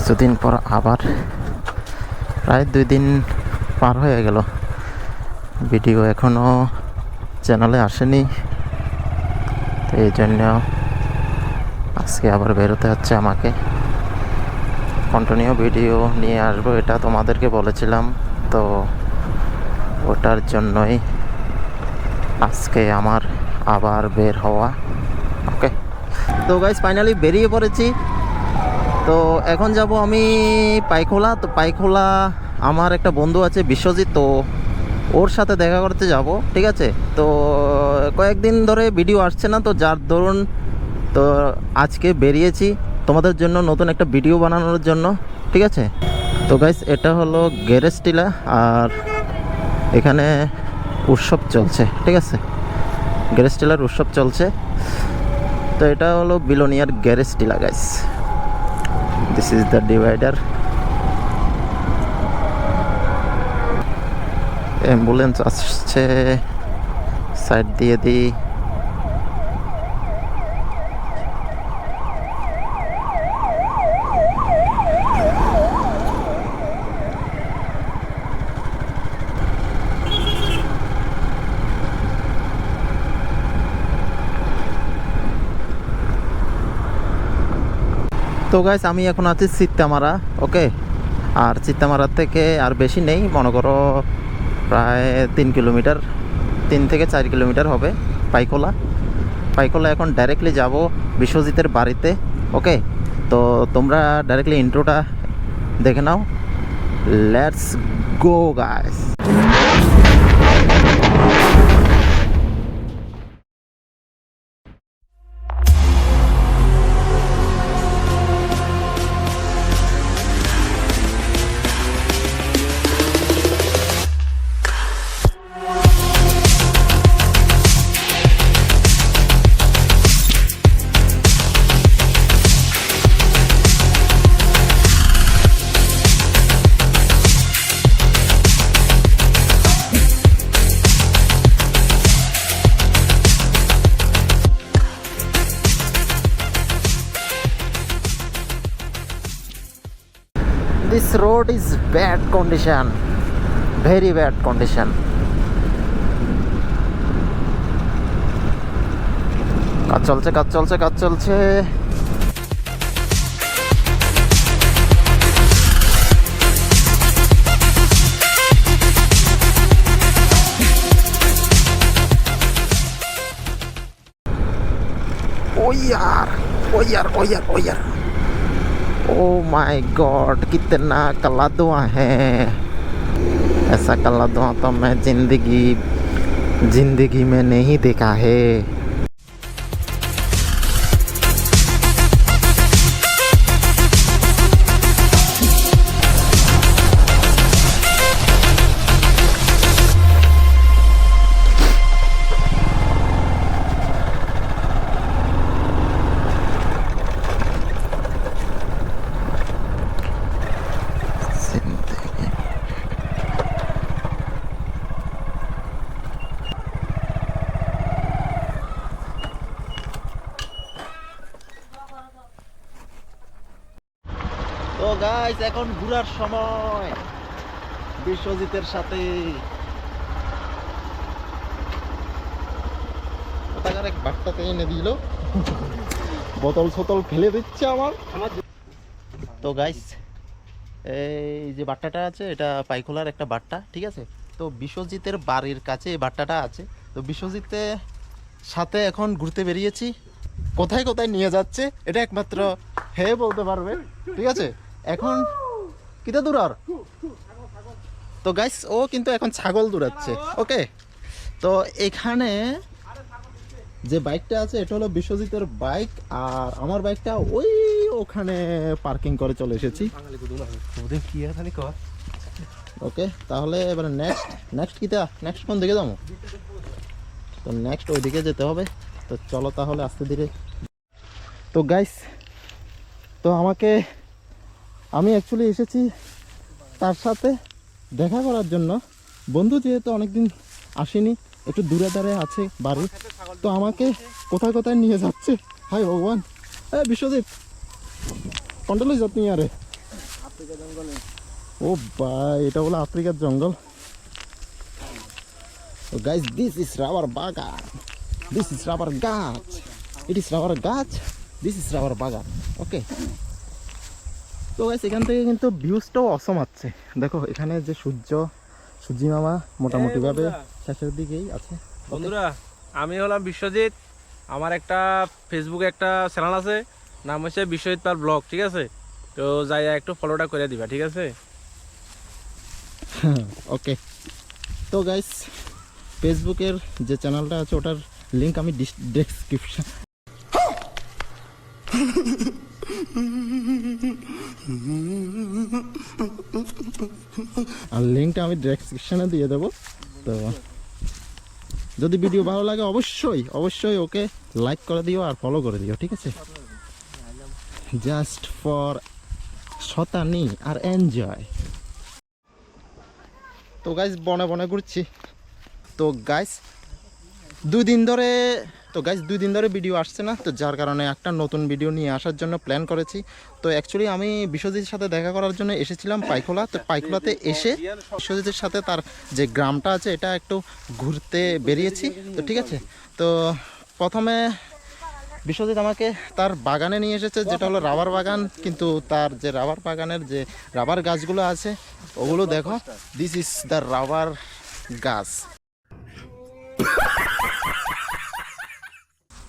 কিছুদিন পর আবার প্রায় 2 দিন পার হয়ে গেল, ভিডিও এখনও চ্যানেলে আসেনি। তো এই জন্য আজকে আবার বেরোতে হচ্ছে আমাকে। কন্টিনিউ ভিডিও নিয়ে আসবো এটা তোমাদেরকে বলেছিলাম, তো ওটার জন্যই আজকে আমার আবার বের হওয়া। ওকে, তো গাইস ফাইনালি বেরিয়ে পড়েছি। তো এখন যাব আমি পাইখোলা। তো পাইখোলা আমার একটা বন্ধু আছে বিশ্বজিৎ, তো ওর সাথে দেখা করতে যাব, ঠিক আছে। তো কয়েকদিন ধরে ভিডিও আসছে না, তো যার দরুন তো আজকে বেরিয়েছি তোমাদের জন্য নতুন একটা ভিডিও বানানোর জন্য, ঠিক আছে। তো গাইস এটা হলো গ্যারেজ টিলা, আর এখানে উৎসব চলছে, ঠিক আছে। গ্যারেজ টিলার উৎসব চলছে। তো এটা হলো billionaire garage Tila guys. This is the divider. Ambulance আসছে, সাইড দিয়ে দিই। তো গাইস আমি এখন আছি চিত্তামারা, ওকে। আর চিত্তামারা থেকে আর বেশি নেই, মনে করো প্রায় 3 কিলোমিটার, 3 থেকে 4 কিলোমিটার হবে পাইখোলা। পাইখোলা এখন ডাইরেক্টলি যাব বিশ্বজিতের বাড়িতে, ওকে। তো তোমরা ডাইরেক্টলি ইন্ট্রোটা দেখে নাও। Let's go guys. This road is bad condition, very bad condition. কাজ চলছে, কাজ চলছে, কাজ চলছে। ओ यार, ओ यार, ओ यार, ओ यार, ओ माय गॉड, कितना काला धुआं है। ऐसा काला धुआं तो मैं जिंदगी में नहीं देखा है। তো গাইস এখন ঘোরার সময় বিশ্বজিতের সাথে। ওটাকার এক বাট্টাতে এনে দিল, বোতল ছোতল ফেলে দিচ্ছে আমার। তো গাইস এই যে বাট্টাটা আছে, এটা পাইখোলার একটা বাট্টা, ঠিক আছে। তো বিশ্বজিতের বাড়ির কাছে এই বাট্টাটা আছে। তো বিশ্বজিতের সাথে এখন ঘুরতে বেরিয়েছি। কোথায় কোথায় নিয়ে যাচ্ছে এটা একমাত্র হে বলতে পারবে, ঠিক আছে। এখন কিটা দূরার। তো গাইস ও কিন্তু এখন ছাগল দৌড়াচ্ছে, ওকে। তো এখানে যে বাইকটা আছে এটা হলো বিশ্বজিতের বাইক, আর আমার বাইকটা ওই ওখানে পার্কিং করে চলে এসেছি, ওকে। তাহলে এবার নেক্সট কিটা, নেক্সট কোন দিকে যাবো? তো নেক্সট ওইদিকে যেতে হবে। তো চলো তাহলে আস্তে ধীরে। তো গাইস তো আমি অ্যাকচুয়ালি এসেছি তার সাথে দেখা করার জন্য। বন্ধু যেহেতু অনেকদিন আসেনি, একটু দূরে দাঁড়ে আছে বাড়ি, তো আমাকে কোথায় কোথায় নিয়ে যাচ্ছে। হাই ভগবান, বিশ্বজিৎ কন্ট্রোল যাত নি আরে ও ভাই, এটা হলো আফ্রিকার জঙ্গল। So guys, this is rubber bagan. This is rubber গাছ। It is rubber গাছ। This is rubber bagan. Okay. তো গাইস এখান থেকে কিন্তু ভিউজটাও অসম আছে। দেখো এখানে যে সূর্যি মামা মোটামুটি ভাবে শেষের দিকেই আছে। বন্ধুরা, আমি হলাম বিশ্বজিৎ। আমার একটা ফেসবুকে একটা চ্যানেল আছে, নাম হচ্ছে বিশ্বজিৎ পাল ব্লগ, ঠিক আছে? তো যাই একটু ফলোটা করে দিবা, ঠিক আছে? ওকে। তো গাইস ফেসবুকের যে চ্যানেলটা আছে ওটার লিংক আমি ডেসক্রিপশন আর লিঙ্কটা আমি ডেসক্রিপশনে দিয়ে দেবো। তো যদি ভিডিও ভালো লাগে অবশ্যই ওকে লাইক করে দিও আর ফলো করে দিও, ঠিক আছে? জাস্ট ফর শতানি আর এনজয়। তো গাইস বনে ঘুরছি। তো গাইস দুই দিন ধরে ভিডিও আসছে না, তো যার কারণে একটা নতুন ভিডিও নিয়ে আসার জন্য প্ল্যান করেছি। তো অ্যাকচুয়ালি আমি বিশ্বজিতের সাথে দেখা করার জন্য এসেছিলাম পাইখোলা। তো পাইখোলাতে এসে বিশ্বজিতের সাথে তার যে গ্রামটা আছে এটা একটু ঘুরতে বেরিয়েছি। তো ঠিক আছে, তো প্রথমে বিশ্বজিৎ আমাকে তার বাগানে নিয়ে এসেছে, যেটা হলো রাবার বাগান। কিন্তু তার যে রাবার বাগানের যে রাবার গাছগুলো আছে ওগুলো দেখো, দিস ইজ দ্য রাবার গাছ।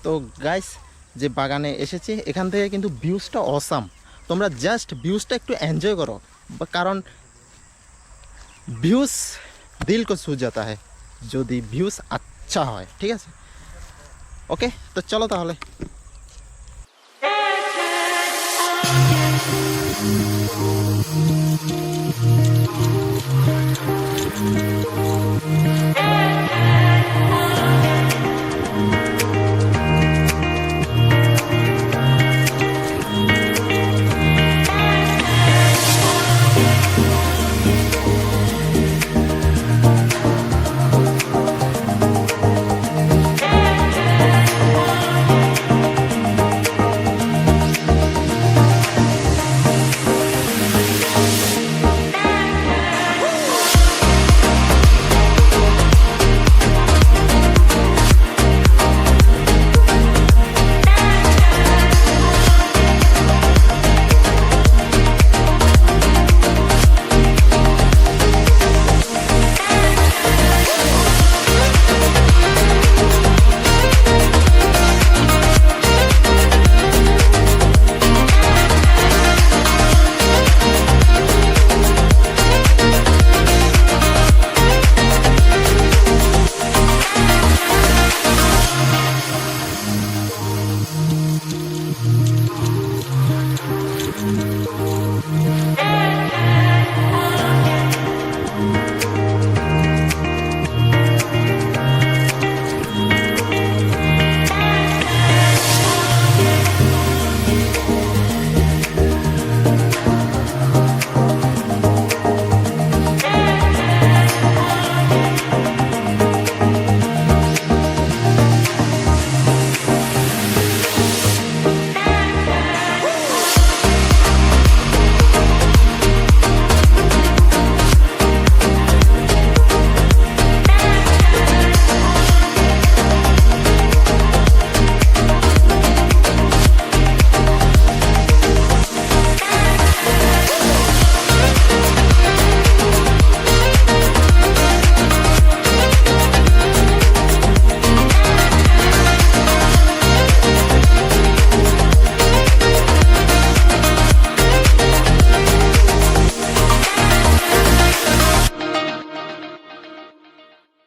তো গাইস যে বাগানে এসেছি এখান থেকে কিন্তু ভিউজটা অসাম। তোমরা জাস্ট ভিউজটা একটু এনজয় করো, কারণ ভিউজ দিল কো ছু জাতা হ্যায় যদি ভিউজ আচ্ছা হয়, ঠিক আছে? ওকে, তো চলো তাহলে।